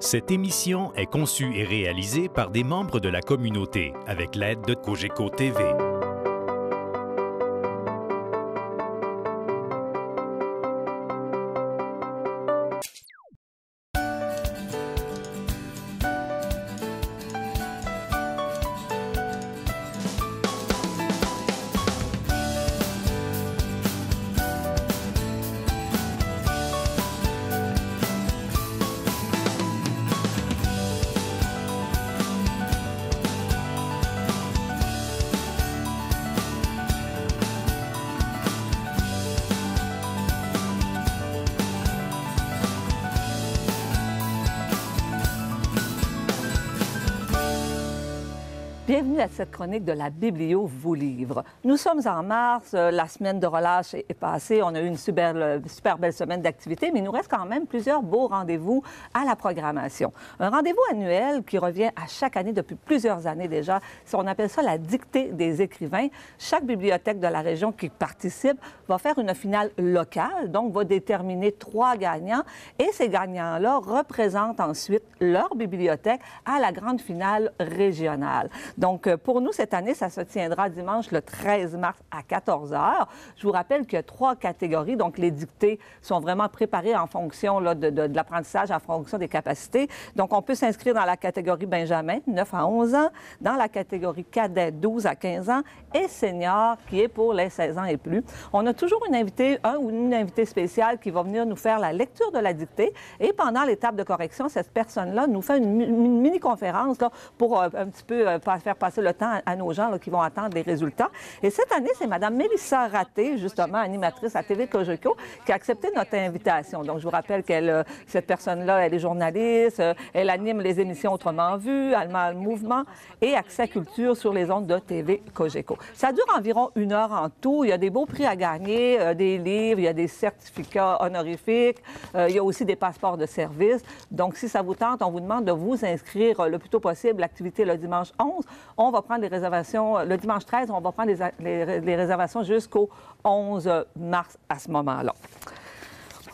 Cette émission est conçue et réalisée par des membres de la communauté avec l'aide de Cogeco TV. Bienvenue à cette chronique de la Biblio vous livre. Nous sommes en mars, la semaine de relâche est passée, on a eu une super belle semaine d'activité, mais il nous reste quand même plusieurs beaux rendez-vous à la programmation. Un rendez-vous annuel qui revient à chaque année depuis plusieurs années déjà, on appelle ça la dictée des écrivains. Chaque bibliothèque de la région qui participe va faire une finale locale, donc va déterminer 3 gagnants, et ces gagnants-là représentent ensuite leur bibliothèque à la grande finale régionale. Donc, pour nous, cette année, ça se tiendra dimanche le 13 mars à 14 h. Je vous rappelle qu'il y a 3 catégories. Donc, les dictées sont vraiment préparées en fonction là, de l'apprentissage, en fonction des capacités. Donc, on peut s'inscrire dans la catégorie Benjamin, 9 à 11 ans, dans la catégorie Cadet, 12 à 15 ans, et Senior, qui est pour les 16 ans et plus. On a toujours un ou une invitée spéciale qui va venir nous faire la lecture de la dictée. Et pendant l'étape de correction, cette personne-là nous fait une mini-conférence là, pour un petit peu faire passer le temps à nos gens là, qui vont attendre les résultats. Et cette année, c'est Mme Mélissa Raté, justement, animatrice à TV Cogeco, qui a accepté notre invitation. Donc, je vous rappelle qu'elle, cette personne-là, elle est journaliste, elle anime les émissions Autrement Vu, Allemand le Mouvement et Accès Culture sur les ondes de TV Cogeco. Ça dure environ 1 heure en tout. Il y a des beaux prix à gagner, des livres, il y a des certificats honorifiques, il y a aussi des passeports de service. Donc, si ça vous tente, on vous demande de vous inscrire le plus tôt possible. L'activité le dimanche 11. On va prendre les réservations le dimanche 13. On va prendre les réservations jusqu'au 11 mars à ce moment-là.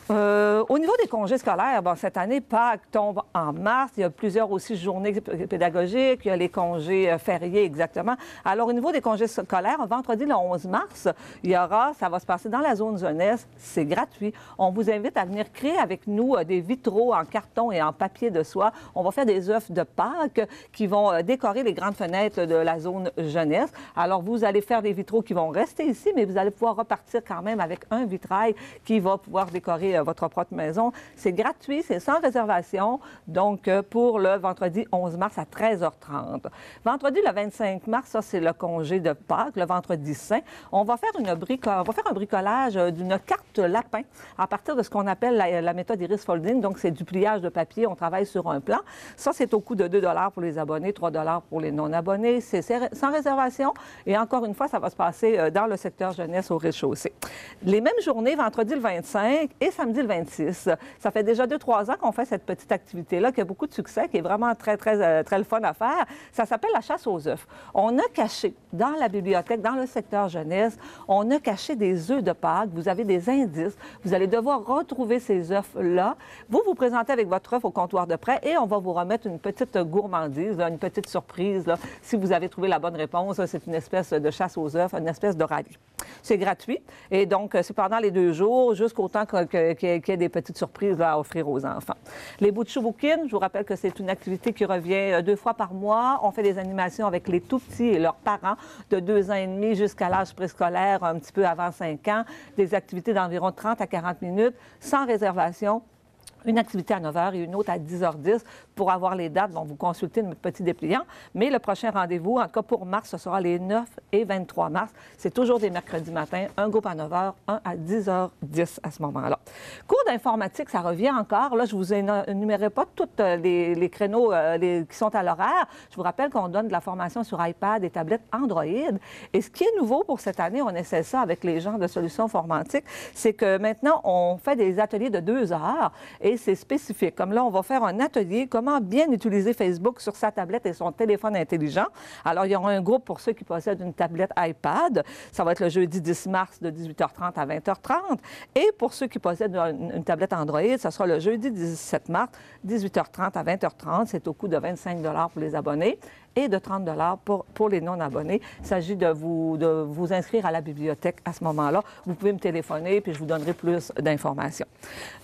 Au niveau des congés scolaires, bon, cette année, Pâques tombe en mars. Il y a plusieurs aussi journées pédagogiques. Il y a les congés fériés, exactement. Alors, au niveau des congés scolaires, vendredi le 11 mars, ça va se passer dans la zone jeunesse. C'est gratuit. On vous invite à venir créer avec nous des vitraux en carton et en papier de soie. On va faire des œufs de Pâques qui vont décorer les grandes fenêtres de la zone jeunesse. Alors, vous allez faire des vitraux qui vont rester ici, mais vous allez pouvoir repartir quand même avec un vitrail qui va pouvoir décorer votre propre maison. C'est gratuit, c'est sans réservation, donc pour le vendredi 11 mars à 13h30. Vendredi le 25 mars, ça c'est le congé de Pâques, le vendredi saint. On va faire un bricolage d'une carte lapin à partir de ce qu'on appelle la méthode Iris Folding, donc c'est du pliage de papier, on travaille sur un plan. Ça, c'est au coût de 2 $ pour les abonnés, 3 $ pour les non-abonnés. C'est sans réservation et encore une fois, ça va se passer dans le secteur jeunesse au rez-de-chaussée. Les mêmes journées, vendredi le 25 et samedi le 26. Ça fait déjà 2-3 ans qu'on fait cette petite activité-là, qui a beaucoup de succès, qui est vraiment très le fun à faire. Ça s'appelle la chasse aux œufs. On a caché dans la bibliothèque, dans le secteur jeunesse, on a caché des œufs de Pâques. Vous avez des indices. Vous allez devoir retrouver ces œufs-là. Vous vous présentez avec votre œuf au comptoir de prêt et on va vous remettre une petite gourmandise, là, une petite surprise. Là. Si vous avez trouvé la bonne réponse, c'est une espèce de chasse aux œufs, une espèce de rallye. C'est gratuit et donc c'est pendant les 2 jours jusqu'au temps qu'il y ait des petites surprises là, à offrir aux enfants. Les bouts de chou-bouquine, je vous rappelle que c'est une activité qui revient 2 fois par mois. On fait des animations avec les tout-petits et leurs parents de 2 ans et demi jusqu'à l'âge préscolaire, un petit peu avant 5 ans. Des activités d'environ 30 à 40 minutes, sans réservation. Une activité à 9 h et une autre à 10h10. Pour avoir les dates, vous consultez notre petit dépliant. Mais le prochain rendez-vous, en tout cas pour mars, ce sera les 9 et 23 mars. C'est toujours des mercredis matin, un groupe à 9 h, un à 10h10 à ce moment-là. Cours d'informatique, ça revient encore. Là, je ne vous énumérerai pas tous les créneaux qui sont à l'horaire. Je vous rappelle qu'on donne de la formation sur iPad et tablettes Android. Et ce qui est nouveau pour cette année, on essaie ça avec les gens de Solutions Formantiques, c'est que maintenant, on fait des ateliers de 2 heures. Et et c'est spécifique. Comme là, on va faire un atelier, comment bien utiliser Facebook sur sa tablette et son téléphone intelligent. Alors, il y aura un groupe pour ceux qui possèdent une tablette iPad. Ça va être le jeudi 10 mars de 18h30 à 20h30. Et pour ceux qui possèdent une tablette Android, ça sera le jeudi 17 mars, 18h30 à 20h30. C'est au coût de 25 $ pour les abonnés et de 30 $ pour les non-abonnés. Il s'agit de vous inscrire à la bibliothèque à ce moment-là. Vous pouvez me téléphoner, puis je vous donnerai plus d'informations.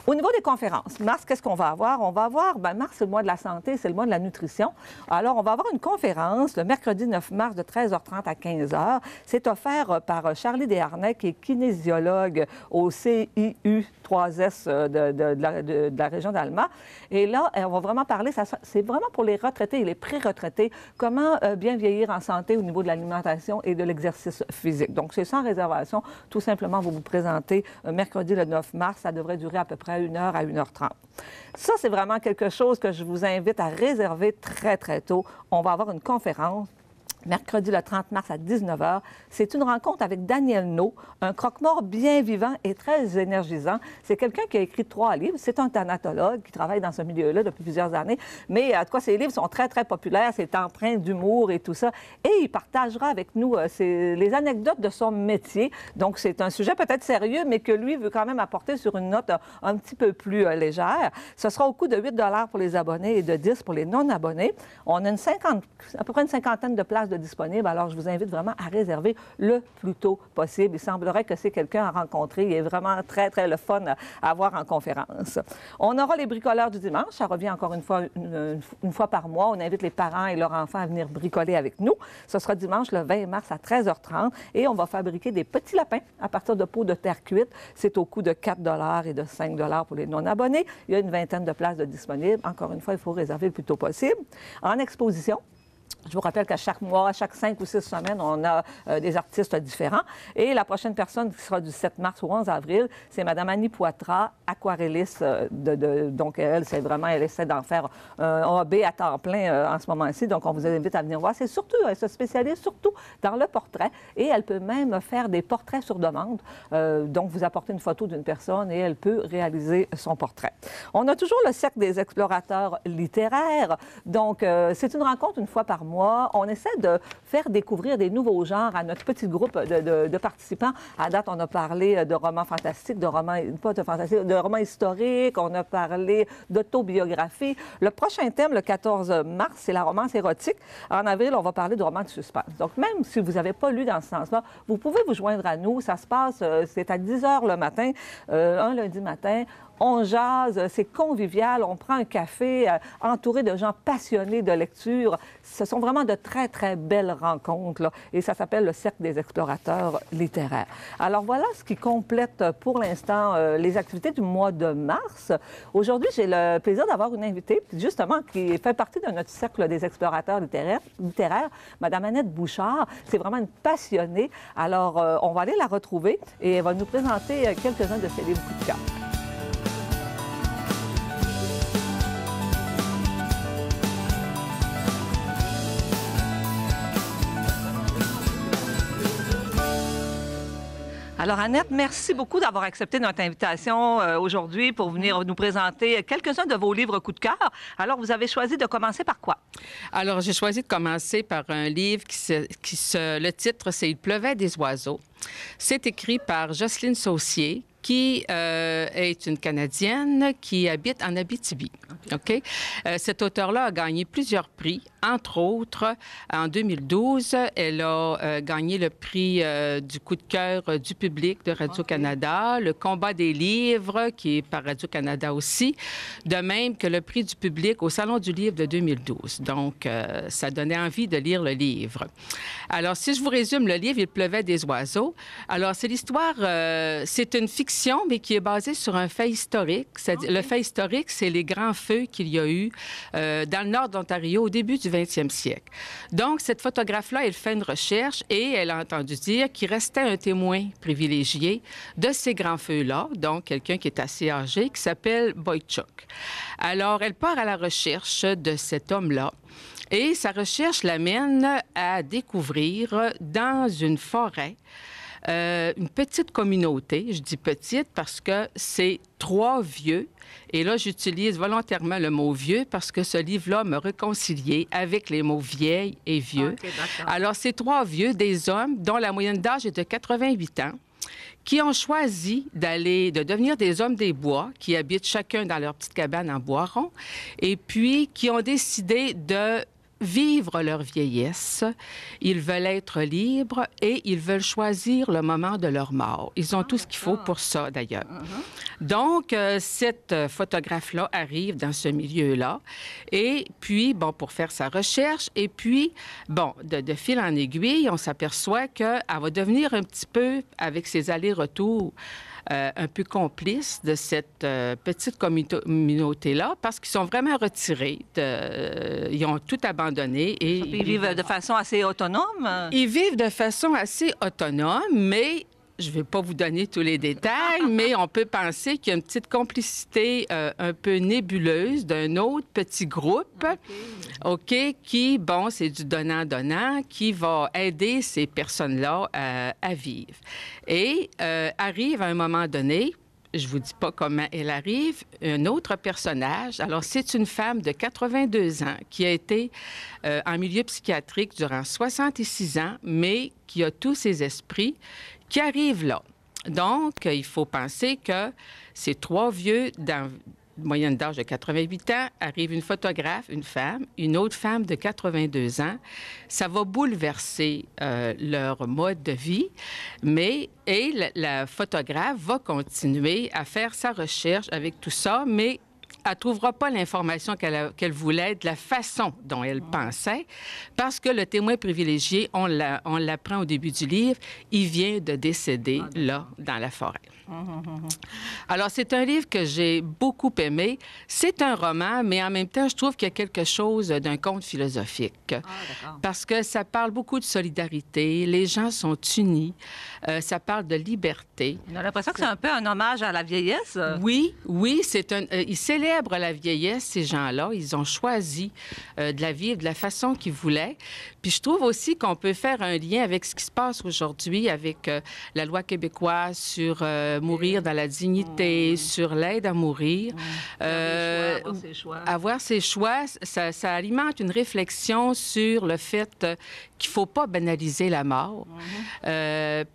Au niveau des conférences, mars, qu'est-ce qu'on va avoir? On va avoir, mars, c'est le mois de la santé, c'est le mois de la nutrition. Alors, on va avoir une conférence le mercredi 9 mars de 13h30 à 15h. C'est offert par Charlie Desharnais, qui est kinésiologue au CIU 3S de la région d'Alma. Et là, on va vraiment parler, c'est vraiment pour les retraités et les pré-retraités, comment bien vieillir en santé au niveau de l'alimentation et de l'exercice physique. Donc, c'est sans réservation. Tout simplement, vous vous présentez mercredi le 9 mars. Ça devrait durer à peu près 1h à 1h30. Ça, c'est vraiment quelque chose que je vous invite à réserver très, très tôt. On va avoir une conférence mercredi le 30 mars à 19h. C'est une rencontre avec Daniel No, un croque-mort bien vivant et très énergisant. C'est quelqu'un qui a écrit 3 livres. C'est un thanatologue qui travaille dans ce milieu-là depuis plusieurs années. Mais en tout cas, ses livres sont très, très populaires. C'est empreint d'humour et tout ça. Et il partagera avec nous les anecdotes de son métier. Donc, c'est un sujet peut-être sérieux, mais que lui veut quand même apporter sur une note un petit peu plus légère. Ce sera au coût de 8 $ pour les abonnés et de 10 pour les non-abonnés. On a à peu près une cinquantaine de places disponible. Alors, je vous invite vraiment à réserver le plus tôt possible. Il semblerait que c'est quelqu'un à rencontrer. Il est vraiment très, très le fun à voir en conférence. On aura les bricoleurs du dimanche. Ça revient encore une fois par mois. On invite les parents et leurs enfants à venir bricoler avec nous. Ce sera dimanche le 20 mars à 13h30 et on va fabriquer des petits lapins à partir de pots de terre cuite. C'est au coût de 4 $ et de 5 $ pour les non-abonnés. Il y a une vingtaine de places de disponibles. Encore une fois, il faut réserver le plus tôt possible. En exposition, je vous rappelle qu'à chaque mois, chaque 5 ou 6 semaines, on a des artistes différents. Et la prochaine personne qui sera du 7 mars au 11 avril, c'est Mme Annie Poitras, aquarelliste. Donc, elle essaie d'en faire un AB à temps plein en ce moment-ci. Donc, on vous invite à venir voir. Elle se spécialise surtout dans le portrait. Et elle peut même faire des portraits sur demande. Donc, vous apportez une photo d'une personne et elle peut réaliser son portrait. On a toujours le Cercle des explorateurs littéraires. Donc, c'est une rencontre une fois par mois. On essaie de faire découvrir des nouveaux genres à notre petit groupe de participants. À date, on a parlé de romans fantastiques, de romans historiques, on a parlé d'autobiographie. Le prochain thème, le 14 mars, c'est la romance érotique. En avril, on va parler de romans de suspense. Donc, même si vous n'avez pas lu dans ce sens-là, vous pouvez vous joindre à nous. Ça se passe, c'est à 10h le matin, un lundi matin. On jase, c'est convivial, on prend un café entouré de gens passionnés de lecture. Ce sont vraiment de très, très belles rencontres, là, et ça s'appelle le Cercle des explorateurs littéraires. Alors voilà ce qui complète pour l'instant les activités du mois de mars. Aujourd'hui, j'ai le plaisir d'avoir une invitée, justement, qui fait partie de notre Cercle des explorateurs littéraires, Mme Annette Bouchard. C'est vraiment une passionnée. Alors, on va aller la retrouver et elle va nous présenter quelques-uns de ses livres coup de cœur. Alors, Annette, merci beaucoup d'avoir accepté notre invitation aujourd'hui pour venir nous présenter quelques-uns de vos livres coup de cœur. Alors, vous avez choisi de commencer par quoi? Alors, j'ai choisi de commencer par un livre le titre, c'est « Il pleuvait des oiseaux ». C'est écrit par Jocelyne Saucier, qui est une Canadienne qui habite en Abitibi. OK? Cet auteur-là a gagné plusieurs prix. Entre autres, en 2012, elle a gagné le prix du coup de cœur du public de Radio-Canada, le combat des livres, qui est par Radio-Canada aussi, de même que le prix du public au Salon du livre de 2012. Donc, ça donnait envie de lire le livre. Alors, si je vous résume le livre, « Il pleuvait des oiseaux », alors c'est l'histoire, c'est une fiction, mais qui est basée sur un fait historique. Le fait historique, c'est les grands feux qu'il y a eu dans le nord de l'Ontario au début du 20e siècle. Donc, cette photographe-là, elle fait une recherche et elle a entendu dire qu'il restait un témoin privilégié de ces grands feux-là, donc quelqu'un qui est assez âgé, qui s'appelle Boychuk. Alors, elle part à la recherche de cet homme-là. Et sa recherche l'amène à découvrir dans une forêt une petite communauté. Je dis petite parce que c'est 3 vieux. Et là, j'utilise volontairement le mot vieux parce que ce livre-là me réconciliait avec les mots vieille et vieux. OK, d'accord. Alors, c'est 3 vieux, des hommes dont la moyenne d'âge est de 88 ans, qui ont choisi de devenir des hommes des bois, qui habitent chacun dans leur petite cabane en bois rond, et puis qui ont décidé de vivre leur vieillesse. Ils veulent être libres et ils veulent choisir le moment de leur mort. Ils ont tout ce qu'il faut pour ça, d'ailleurs. Donc, cette photographe-là arrive dans ce milieu-là et puis, bon, pour faire sa recherche, et puis, bon, de fil en aiguille, on s'aperçoit qu'elle va devenir un petit peu, avec ses allers-retours, un peu complices de cette petite communauté-là parce qu'ils sont vraiment retirés. Ils ont tout abandonné. Et Ils vivent de façon assez autonome? Ils vivent de façon assez autonome, mais je ne vais pas vous donner tous les détails, mais on peut penser qu'il y a une petite complicité un peu nébuleuse d'un autre petit groupe, OK, qui, bon, c'est du donnant-donnant, qui va aider ces personnes-là à vivre. Et arrive à un moment donné, je vous dis pas comment elle arrive, un autre personnage. Alors, c'est une femme de 82 ans qui a été en milieu psychiatrique durant 66 ans, mais qui a tous ses esprits, qui arrive là. Donc, il faut penser que ces 3 vieux, dans moyenne d'âge de 88 ans, arrive une photographe, une femme, une autre femme de 82 ans. Ça va bouleverser leur mode de vie, mais la photographe va continuer à faire sa recherche avec tout ça, mais elle ne trouvera pas l'information qu'elle voulait de la façon dont elle pensait, parce que le témoin privilégié, on l'apprend au début du livre, il vient de décéder là, dans la forêt. Alors, c'est un livre que j'ai beaucoup aimé. C'est un roman, mais en même temps, je trouve qu'il y a quelque chose d'un conte philosophique. Parce que ça parle beaucoup de solidarité, les gens sont unis, ça parle de liberté. On a l'impression que c'est un peu un hommage à la vieillesse. Oui, ils célèbrent la vieillesse, ces gens-là. Ils ont choisi de la vivre de la façon qu'ils voulaient. Puis je trouve aussi qu'on peut faire un lien avec ce qui se passe aujourd'hui, avec la loi québécoise sur mourir dans la dignité, sur l'aide à mourir. Avoir ses choix, ça alimente une réflexion sur le fait qu'il ne faut pas banaliser la mort.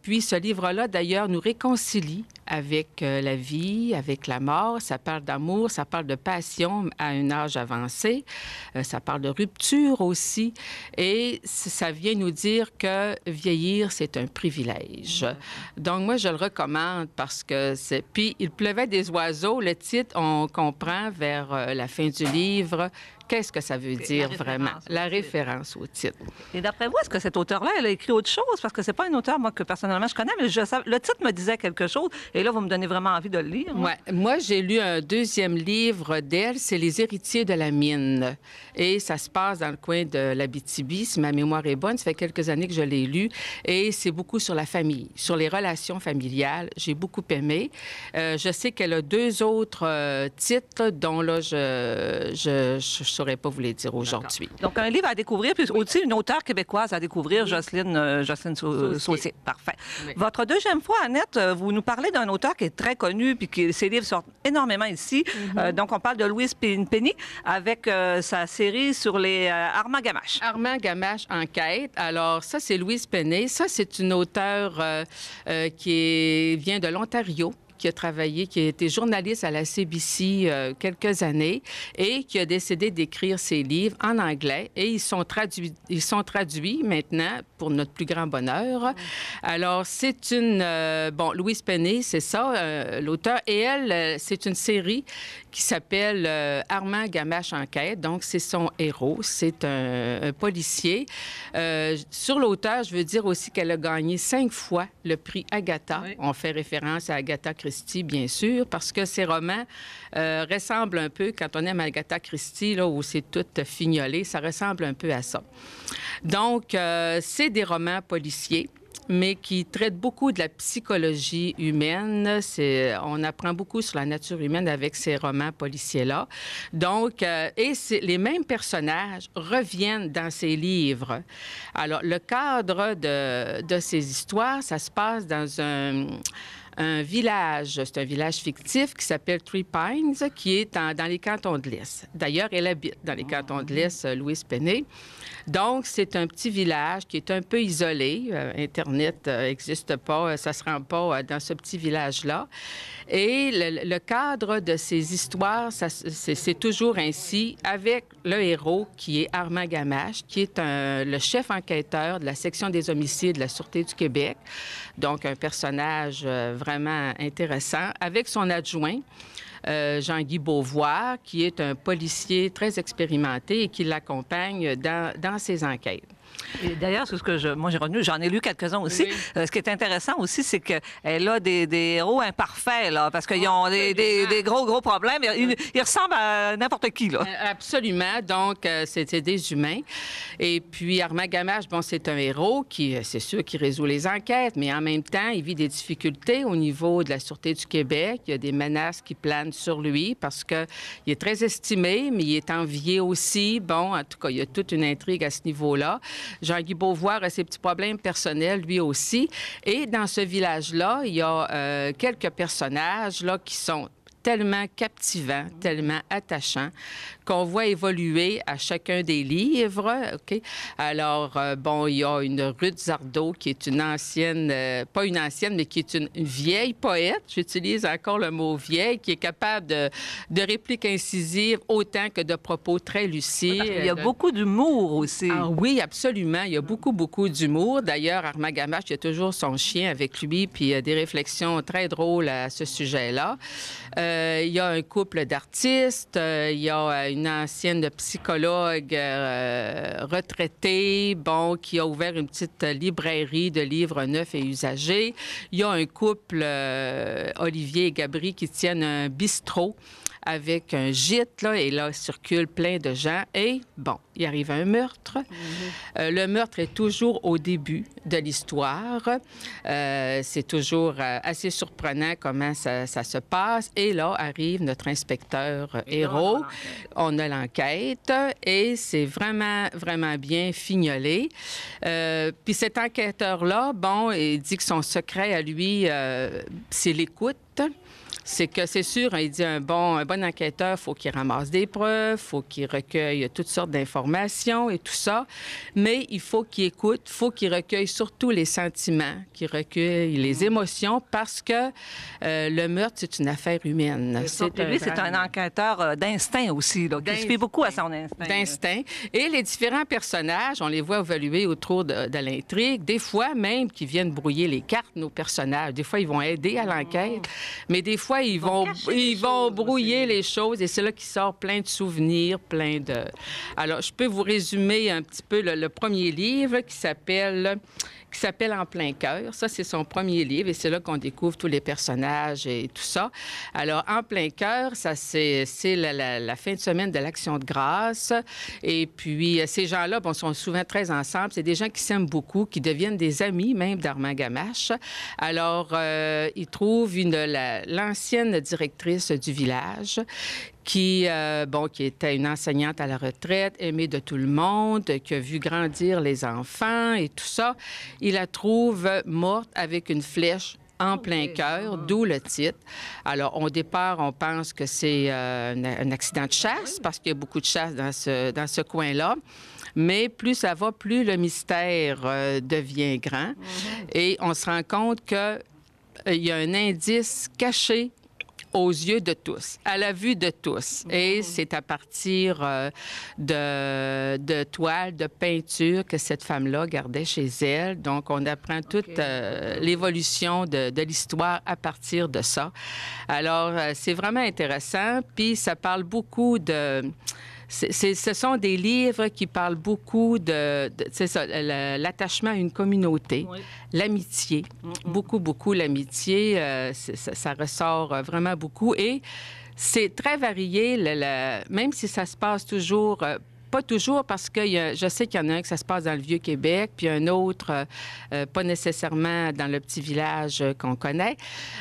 Puis ce livre-là, d'ailleurs, nous réconcilie avec la vie, avec la mort. Ça parle d'amour, ça parle de passion à un âge avancé. Ça parle de rupture aussi. Et ça vient nous dire que vieillir, c'est un privilège. Donc, moi, je le recommande parce que c'est... Puis, il pleuvait des oiseaux. Le titre, on comprend vers la fin du livre qu'est-ce que ça veut dire vraiment, la référence au titre. Et d'après vous, est-ce que cet auteur-là, elle a écrit autre chose? Parce que c'est pas un auteur, moi, que personnellement je connais, mais le titre me disait quelque chose. Et là, vous me donnez vraiment envie de le lire. Ouais. Moi, j'ai lu un deuxième livre d'elle, c'est Les héritiers de la mine. Et ça se passe dans le coin de l'Abitibi, si ma mémoire est bonne. Ça fait quelques années que je l'ai lu. Et c'est beaucoup sur la famille, sur les relations familiales. J'ai beaucoup aimé. Je sais qu'elle a 2 autres titres dont là, je saurais pas vous les dire aujourd'hui. Donc, un livre à découvrir, puis aussi une auteure québécoise à découvrir, Jocelyne Saucier. Parfait. Oui. Votre deuxième fois, Annette, vous nous parlez d'un auteur qui est très connu, puis ses livres sortent énormément ici. Donc, on parle de Louise Penny avec sa série sur les Armand Gamache. Armand Gamache enquête. Alors, ça, c'est Louise Penny. Ça, c'est une auteure qui vient de l'Ontario, qui a travaillé, qui a été journaliste à la CBC quelques années et qui a décidé d'écrire ses livres en anglais. Et ils sont traduits maintenant pour notre plus grand bonheur. Alors, c'est une... Louise Penny, c'est ça, l'auteur. Et elle, c'est une série qui s'appelle Armand Gamache enquête. Donc, c'est son héros. C'est un policier. Sur l'auteur, je veux dire aussi qu'elle a gagné 5 fois le prix Agatha. Oui. On fait référence à Agatha Christie, bien sûr, parce que ces romans ressemblent un peu, quand on aime Agatha Christie, là, où c'est tout fignolé, ça ressemble un peu à ça. Donc, c'est des romans policiers. mais qui traite beaucoup de la psychologie humaine. On apprend beaucoup sur la nature humaine avec ces romans policiers-là. Donc, les mêmes personnages reviennent dans ces livres. Alors, le cadre de ces histoires, ça se passe dans un village, c'est un village fictif qui s'appelle Three Pines, qui est dans les cantons de l'Est. D'ailleurs, elle habite dans les cantons de l'Est, Louise Penney. Donc, c'est un petit village qui est un peu isolé. Internet n'existe pas, ça ne se rend pas dans ce petit village-là. Et le cadre de ces histoires, c'est toujours ainsi, avec le héros qui est Armand Gamache, qui est le chef enquêteur de la section des homicides de la Sûreté du Québec. Donc, un personnage vraiment intéressant, avec son adjoint, Jean-Guy Beauvoir, qui est un policier très expérimenté et qui l'accompagne dans ses enquêtes. Et d'ailleurs, c'est ce que moi j'ai retenu, j'en ai lu quelques-uns aussi. Oui. Ce qui est intéressant aussi, c'est qu'elle a des héros imparfaits, là, parce qu'ils ont des gros problèmes. Ils ressemblent à n'importe qui, là. Absolument. Donc, c'était des humains. Et puis, Armand Gamache, bon, c'est un héros c'est sûr, qui résout les enquêtes, mais en même temps, il vit des difficultés au niveau de la Sûreté du Québec. Il y a des menaces qui planent sur lui parce qu'il est très estimé, mais il est envié aussi. Bon, en tout cas, il y a toute une intrigue à ce niveau-là. Jean-Guy Beauvoir a ses petits problèmes personnels, lui aussi. Et dans ce village-là, il y a quelques personnages là, qui sont tellement captivants, tellement attachants, qu'on voit évoluer à chacun des livres. OK? Alors, bon, il y a une Ruth Zardot, qui est une ancienne, pas une ancienne, mais qui est une vieille poète, j'utilise encore le mot vieille, qui est capable de répliques incisives autant que de propos très lucides. Il y a beaucoup d'humour aussi. Ah, oui, absolument. Il y a beaucoup d'humour. D'ailleurs, Armand Gamache, il y a toujours son chien avec lui, puis des réflexions très drôles à ce sujet-là. Il y a un couple d'artistes, il y a une ancienne psychologue retraitée, bon, qui a ouvert une petite librairie de livres neufs et usagés. Il y a un couple, Olivier et Gabri, qui tiennent un bistrot avec un gîte, là, et là, circule plein de gens. Et, bon, il arrive un meurtre. Le meurtre est toujours au début de l'histoire. C'est toujours assez surprenant comment ça se passe. Et là, arrive notre inspecteur héros. On a l'enquête et c'est vraiment bien fignolé. Puis cet enquêteur-là, bon, il dit que son secret à lui, c'est l'écoute. C'est que c'est sûr, il dit un bon enquêteur, il faut qu'il ramasse des preuves, il faut qu'il recueille toutes sortes d'informations et tout ça, mais il faut qu'il écoute, il faut qu'il recueille surtout les sentiments, qu'il recueille les émotions, parce que le meurtre, c'est une affaire humaine. C'est un enquêteur d'instinct aussi, là, qui se fie beaucoup à son instinct. D'instinct. Et les différents personnages, on les voit évoluer autour de l'intrigue, des fois même qui viennent brouiller les cartes, nos personnages. Des fois, ils vont aider à l'enquête, mais des fois, ils vont brouiller les choses et c'est là qu'il sort plein de souvenirs, plein de... Alors, je peux vous résumer un petit peu le premier livre qui s'appelle En plein cœur. Ça, c'est son premier livre et c'est là qu'on découvre tous les personnages et tout ça. Alors, En plein cœur, ça, c'est la fin de semaine de l'Action de grâce. Et puis, ces gens-là, bon, sont souvent très ensemble. C'est des gens qui s'aiment beaucoup, qui deviennent des amis, même d'Armand Gamache. Alors, ils trouvent l'ancienne directrice du village qui était une enseignante à la retraite, aimée de tout le monde, qui a vu grandir les enfants et tout ça. Il la trouve morte avec une flèche en plein cœur, d'où le titre. Alors, au départ, on pense que c'est un accident de chasse, parce qu'il y a beaucoup de chasse dans ce coin-là. Mais plus ça va, plus le mystère devient grand. Et on se rend compte qu'il y a un indice caché aux yeux de tous, à la vue de tous. Et c'est à partir de toiles, de peintures que cette femme-là gardait chez elle. Donc, on apprend toute l'évolution de l'histoire à partir de ça. Alors, c'est vraiment intéressant. Puis, ça parle beaucoup de... Ce sont des livres qui parlent beaucoup c'est ça, l'attachement à une communauté, l'amitié, beaucoup l'amitié, ça ressort vraiment beaucoup et c'est très varié, même si ça se passe toujours pas toujours, parce que je sais qu'il y en a un que ça se passe dans le Vieux-Québec, puis un autre, pas nécessairement dans le petit village qu'on connaît.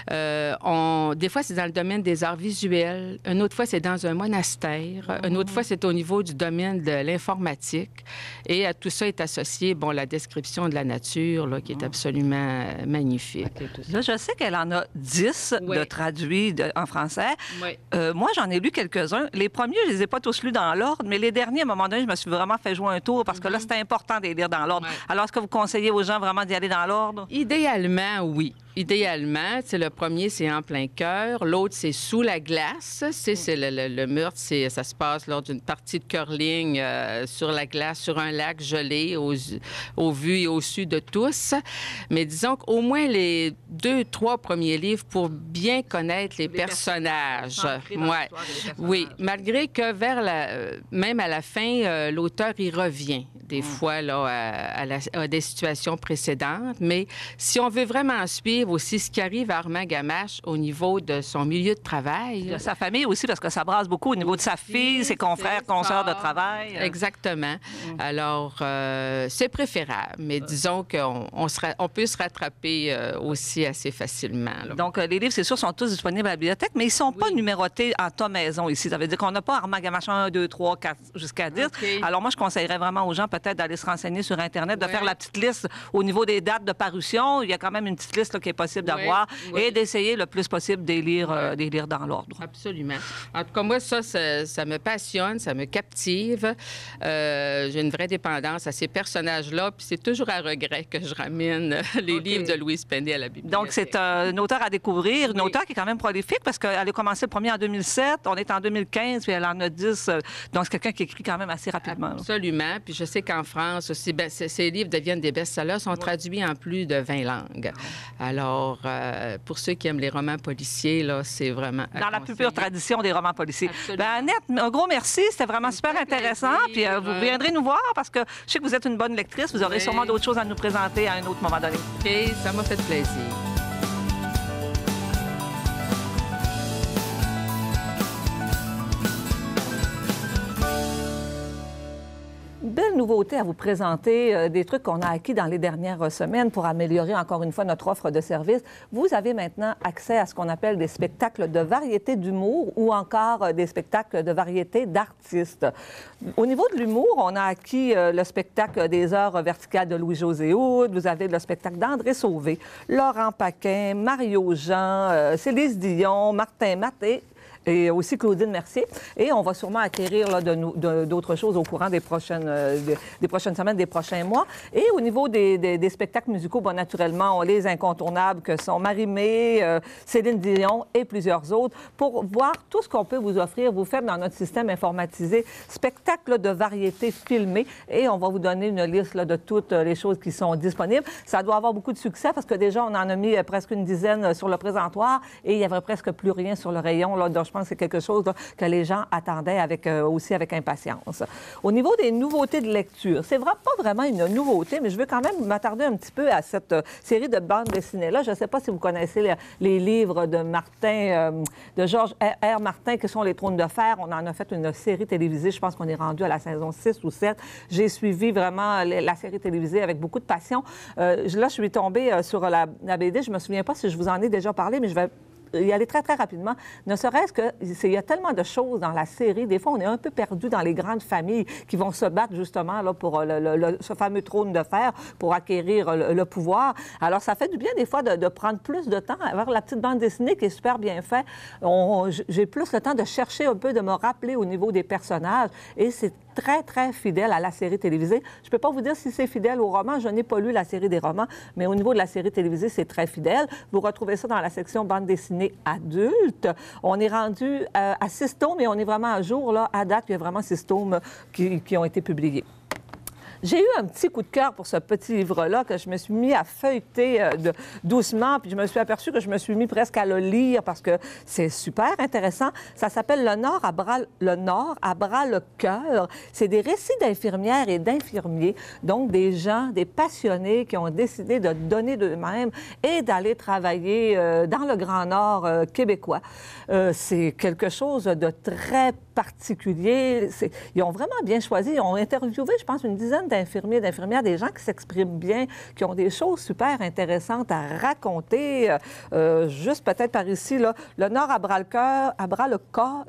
Des fois, c'est dans le domaine des arts visuels. Une autre fois, c'est dans un monastère. Une autre fois, c'est au niveau du domaine de l'informatique. Et à tout ça est associé, bon, la description de la nature, là, qui est absolument magnifique. Là, je sais qu'elle en a 10 de traduits en français. Oui. Moi, j'en ai lu quelques-uns. Les premiers, je les ai pas tous lus dans l'ordre, mais les derniers, à un moment donné, je me suis vraiment fait jouer un tour parce que là, c'était important de les lire dans l'ordre. Alors, est-ce que vous conseillez aux gens vraiment d'y aller dans l'ordre? Idéalement, oui. Idéalement, le premier, c'est En plein cœur. L'autre, c'est Sous la glace. C'est le meurtre, ça se passe lors d'une partie de curling sur la glace, sur un lac gelé, au vu et au su de tous. Mais disons qu'au moins les 2-3 premiers livres pour bien connaître les personnages. Ouais. Oui, malgré que même à la fin, l'auteur y revient des fois là, à des situations précédentes. Mais si on veut vraiment suivre aussi ce qui arrive à Armand Gamache au niveau de son milieu de travail. De sa famille aussi, parce que ça brasse beaucoup au niveau de sa fille, ses confrères, consoeurs de travail. Exactement. Alors, c'est préférable, mais disons qu'on peut se rattraper aussi assez facilement. Là. Donc, les livres, c'est sûr, sont tous disponibles à la bibliothèque, mais ils ne sont pas numérotés en tas maison ici. Ça veut dire qu'on n'a pas Armand Gamache 1, 2, 3, 4, jusqu'à 10. Okay. Alors, moi, je conseillerais vraiment aux gens peut-être d'aller se renseigner sur Internet, de faire la petite liste au niveau des dates de parution. Il y a quand même une petite liste là, qui est possible d'avoir et d'essayer le plus possible de les lire dans l'ordre. Absolument. En tout cas, moi, ça me passionne, ça me captive. J'ai une vraie dépendance à ces personnages-là, puis c'est toujours à regret que je ramène les livres de Louise Pennet à la bibliothèque. Donc, c'est une auteure à découvrir, une auteure qui est quand même prolifique parce qu'elle a commencé le premier en 2007, on est en 2015, puis elle en a 10. Donc, c'est quelqu'un qui écrit quand même assez rapidement. Absolument. Là. Puis je sais qu'en France aussi, ces livres deviennent des best-sellers, sont traduits en plus de 20 langues. Alors, pour ceux qui aiment les romans policiers, là, c'est vraiment dans la plus pure tradition des romans policiers. Annette, un gros merci. C'était vraiment super intéressant. Puis vous viendrez nous voir parce que je sais que vous êtes une bonne lectrice. Vous aurez sûrement d'autres choses à nous présenter à un autre moment donné. OK, ça m'a fait plaisir. Belle nouveauté à vous présenter, des trucs qu'on a acquis dans les dernières semaines pour améliorer encore une fois notre offre de service. Vous avez maintenant accès à ce qu'on appelle des spectacles de variété d'humour ou encore des spectacles de variété d'artistes. Au niveau de l'humour, on a acquis le spectacle des heures verticales de Louis-José Hood, vous avez le spectacle d'André Sauvé, Laurent Paquin, Mario Jean, Célise Dion, Martin Matt et aussi Claudine Mercier. Et on va sûrement acquérir là, d'autres choses au courant des prochaines semaines, des prochains mois. Et au niveau des spectacles musicaux, bon, naturellement, on a les incontournables que sont Marie-Mé, Céline Dion et plusieurs autres. Pour voir tout ce qu'on peut vous offrir, vous faites dans notre système informatisé spectacles de variété filmés. Et on va vous donner une liste là, de toutes les choses qui sont disponibles. Ça doit avoir beaucoup de succès parce que déjà, on en a mis presque une dizaine sur le présentoir et il n'y avait presque plus rien sur le rayon. Là, donc, je pense que c'est quelque chose là, que les gens attendaient aussi avec impatience. Au niveau des nouveautés de lecture, c'est pas vraiment une nouveauté, mais je veux quand même m'attarder un petit peu à cette série de bandes dessinées-là. Je ne sais pas si vous connaissez les livres de de Georges R. Martin, qui sont Les Trônes de fer. On en a fait une série télévisée. Je pense qu'on est rendu à la saison 6 ou 7. J'ai suivi vraiment la série télévisée avec beaucoup de passion. Là, je suis tombée sur la BD. Je ne me souviens pas si je vous en ai déjà parlé, mais je vais y aller très, très rapidement. Ne serait-ce qu'il y a tellement de choses dans la série. Des fois, on est un peu perdu dans les grandes familles qui vont se battre justement là, pour ce fameux trône de fer, pour acquérir le pouvoir. Alors, ça fait du bien des fois de prendre plus de temps à voir la petite bande dessinée qui est super bien faite. J'ai plus le temps de chercher un peu, de me rappeler au niveau des personnages. Et c'est très, très fidèle à la série télévisée. Je ne peux pas vous dire si c'est fidèle au roman. Je n'ai pas lu la série des romans, mais au niveau de la série télévisée, c'est très fidèle. Vous retrouvez ça dans la section bande dessinée adulte. On est rendu à 6 tomes et on est vraiment à jour. Là, à date, il y a vraiment 6 tomes qui ont été publiés. J'ai eu un petit coup de cœur pour ce petit livre-là que je me suis mis à feuilleter doucement, puis je me suis aperçue que je me suis mis presque à le lire parce que c'est super intéressant. Ça s'appelle Le Nord à bras le cœur. C'est des récits d'infirmières et d'infirmiers, donc des gens, des passionnés qui ont décidé de donner d'eux-mêmes et d'aller travailler dans le Grand Nord québécois. C'est quelque chose de très particulier. Ils ont vraiment bien choisi. Ils ont interviewé, je pense, une dizaine d'infirmiers, d'infirmières, des gens qui s'expriment bien, qui ont des choses super intéressantes à raconter. Juste peut-être par ici, là, Le Nord à bras le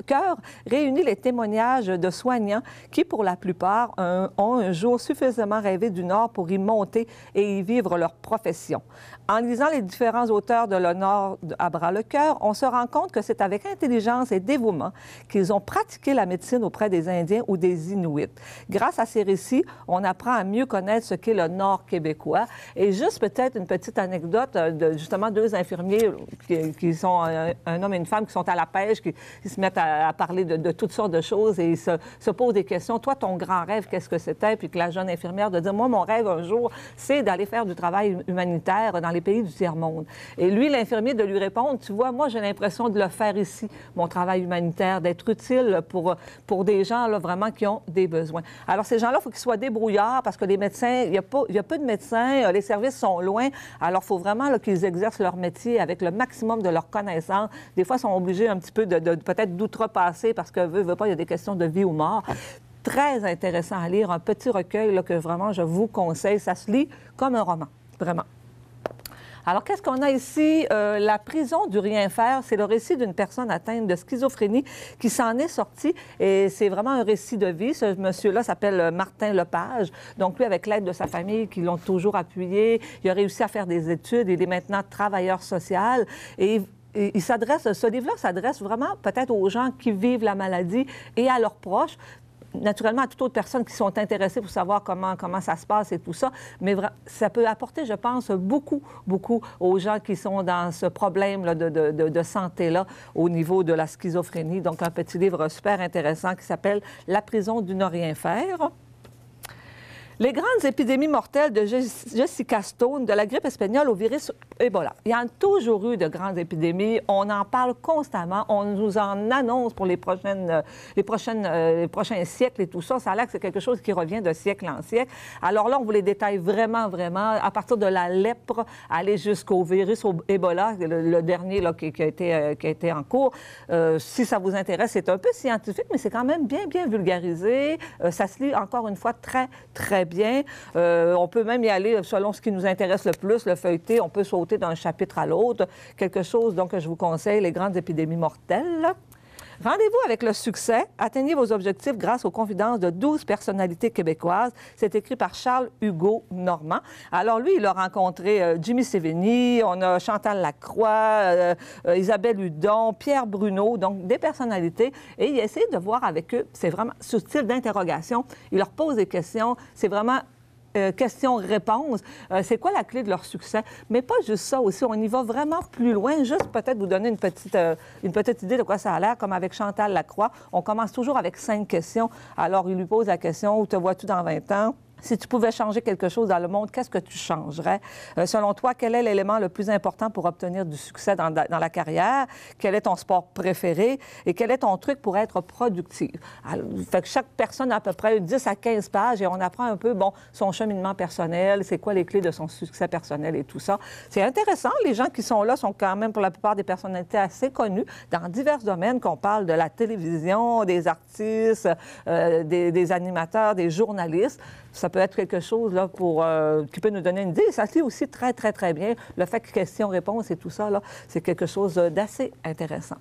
cœur réunit les témoignages de soignants qui, pour la plupart, ont un jour suffisamment rêvé du Nord pour y monter et y vivre leur profession. En lisant les différents auteurs de Le Nord à bras le cœur, on se rend compte que c'est avec intelligence et dévouement qu'ils ont pratiqué la médecine auprès des Indiens ou des Inuits. Grâce à ces récits, on apprend à mieux connaître ce qu'est le Nord québécois. Et juste peut-être une petite anecdote de justement deux infirmiers qui sont un homme et une femme qui sont à la pêche, qui se mettent à parler de toutes sortes de choses et ils se posent des questions. Toi, ton grand rêve, qu'est-ce que c'était? Puis que la jeune infirmière de dire, moi, mon rêve un jour, c'est d'aller faire du travail humanitaire dans les pays du tiers-monde. Et lui, l'infirmier, de lui répondre, tu vois, moi, j'ai l'impression de le faire ici, mon travail humanitaire, d'être utile pour des gens, là, vraiment, qui ont des besoins. Alors, ces gens-là, il faut qu'ils soient débrouillards parce que les médecins, il y a peu de médecins, les services sont loin. Alors, il faut vraiment là, qu'ils exercent leur métier avec le maximum de leurs connaissances. Des fois, ils sont obligés un petit peu de peut-être d'outrepasser parce que, veut pas, il y a des questions de vie ou mort. Très intéressant à lire, un petit recueil là, que vraiment, je vous conseille. Ça se lit comme un roman, vraiment. Alors, qu'est-ce qu'on a ici? La prison du rien faire, c'est le récit d'une personne atteinte de schizophrénie qui s'en est sortie. Et c'est vraiment un récit de vie. Ce monsieur-là s'appelle Martin Lepage. Donc, lui, avec l'aide de sa famille, qui l'ont toujours appuyé, il a réussi à faire des études. Il est maintenant travailleur social. Et ce livre-là s'adresse vraiment peut-être aux gens qui vivent la maladie et à leurs proches. Naturellement, à toute autre personne qui sont intéressées pour savoir comment ça se passe et tout ça. Mais ça peut apporter, je pense, beaucoup aux gens qui sont dans ce problème-là de santé-là au niveau de la schizophrénie. Donc, un petit livre super intéressant qui s'appelle « La prison du ne rien faire ». Les grandes épidémies mortelles de Jessica Stone, de la grippe espagnole au virus Ebola. Il y a toujours eu de grandes épidémies. On en parle constamment. On nous en annonce pour les prochains siècles et tout ça. Ça a l'air que c'est quelque chose qui revient de siècle en siècle. Alors là, on vous les détaille vraiment, à partir de la lèpre, aller jusqu'au virus Ebola, le dernier là, qui a été en cours. Si ça vous intéresse, c'est un peu scientifique, mais c'est quand même bien vulgarisé. Ça se lit, encore une fois, très bien. On peut même y aller selon ce qui nous intéresse le plus, le feuilleter. On peut sauter d'un chapitre à l'autre. Quelque chose, donc, que je vous conseille, les grandes épidémies mortelles. Rendez-vous avec le succès. Atteignez vos objectifs grâce aux confidences de 12 personnalités québécoises. C'est écrit par Charles-Hugo Normand. Alors, lui, il a rencontré Jimmy Sévigny, on a Chantal Lacroix, Isabelle Hudon, Pierre Bruno, donc des personnalités. Et il a essayé de voir avec eux, c'est vraiment ce style d'interrogation. Il leur pose des questions. C'est vraiment questions-réponses. C'est quoi la clé de leur succès? Mais pas juste ça aussi. On y va vraiment plus loin. Juste peut-être vous donner une petite idée de quoi ça a l'air, comme avec Chantal Lacroix. On commence toujours avec 5 questions. Alors, il lui pose la question, où te vois-tu dans 20 ans? Si tu pouvais changer quelque chose dans le monde, qu'est-ce que tu changerais? Selon toi, quel est l'élément le plus important pour obtenir du succès dans la carrière? Quel est ton sport préféré? Et quel est ton truc pour être productif? Alors, fait que chaque personne a à peu près 10 à 15 pages et on apprend un peu, son cheminement personnel, c'est quoi les clés de son succès personnel et tout ça. C'est intéressant. Les gens qui sont là sont quand même, pour la plupart, des personnalités assez connues dans divers domaines, qu'on parle de la télévision, des artistes, des animateurs, des journalistes. Ça peut être quelque chose là, qui peut nous donner une idée. Ça se lit aussi très bien. Le fait que questions-réponses et tout ça, là, c'est quelque chose d'assez intéressant.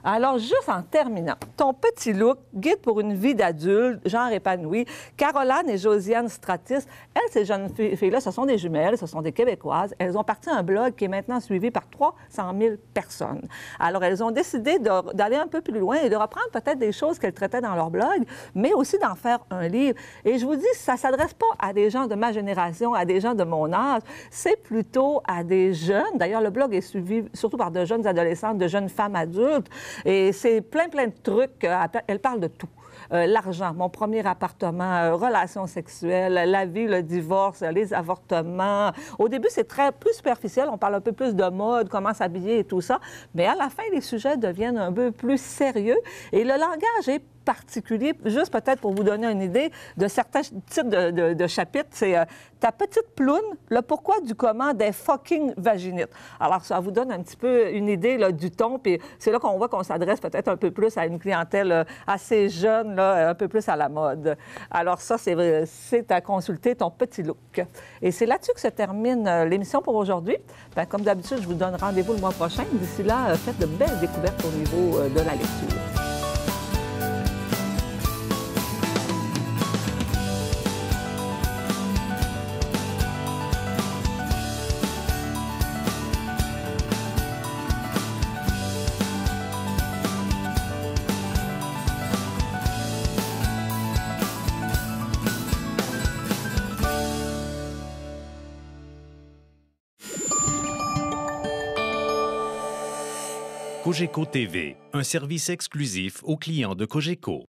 Alors, juste en terminant, ton petit look, guide pour une vie d'adulte, genre épanoui. Caroline et Josiane Stratis, elles, ces jeunes filles-là, ce sont des jumelles, ce sont des Québécoises. Elles ont parti un blog qui est maintenant suivi par 300 000 personnes. Alors, elles ont décidé d'aller un peu plus loin et de reprendre peut-être des choses qu'elles traitaient dans leur blog, mais aussi d'en faire un livre. Et je vous dis, ça ne s'adresse pas à des gens de ma génération, à des gens de mon âge. C'est plutôt à des jeunes. D'ailleurs, le blog est suivi surtout par de jeunes adolescentes, de jeunes femmes adultes. Et c'est plein de trucs. Elle parle de tout. l'argent, mon premier appartement, relations sexuelles, la vie, le divorce, les avortements. Au début, c'est plus superficiel. On parle un peu plus de mode, comment s'habiller et tout ça. Mais à la fin, les sujets deviennent un peu plus sérieux. Et le langage est particulier, juste peut-être pour vous donner une idée de certains types de chapitres, c'est ta petite ploune, le pourquoi du comment des fucking vaginites. Alors, ça vous donne un petit peu une idée là, du ton, puis c'est là qu'on voit qu'on s'adresse peut-être un peu plus à une clientèle assez jeune, là, un peu plus à la mode. Alors ça, c'est à consulter ton petit look. Et c'est là-dessus que se termine l'émission pour aujourd'hui. Bien, comme d'habitude, je vous donne rendez-vous le mois prochain. D'ici là, faites de belles découvertes au niveau de la lecture. Cogeco TV, un service exclusif aux clients de Cogeco.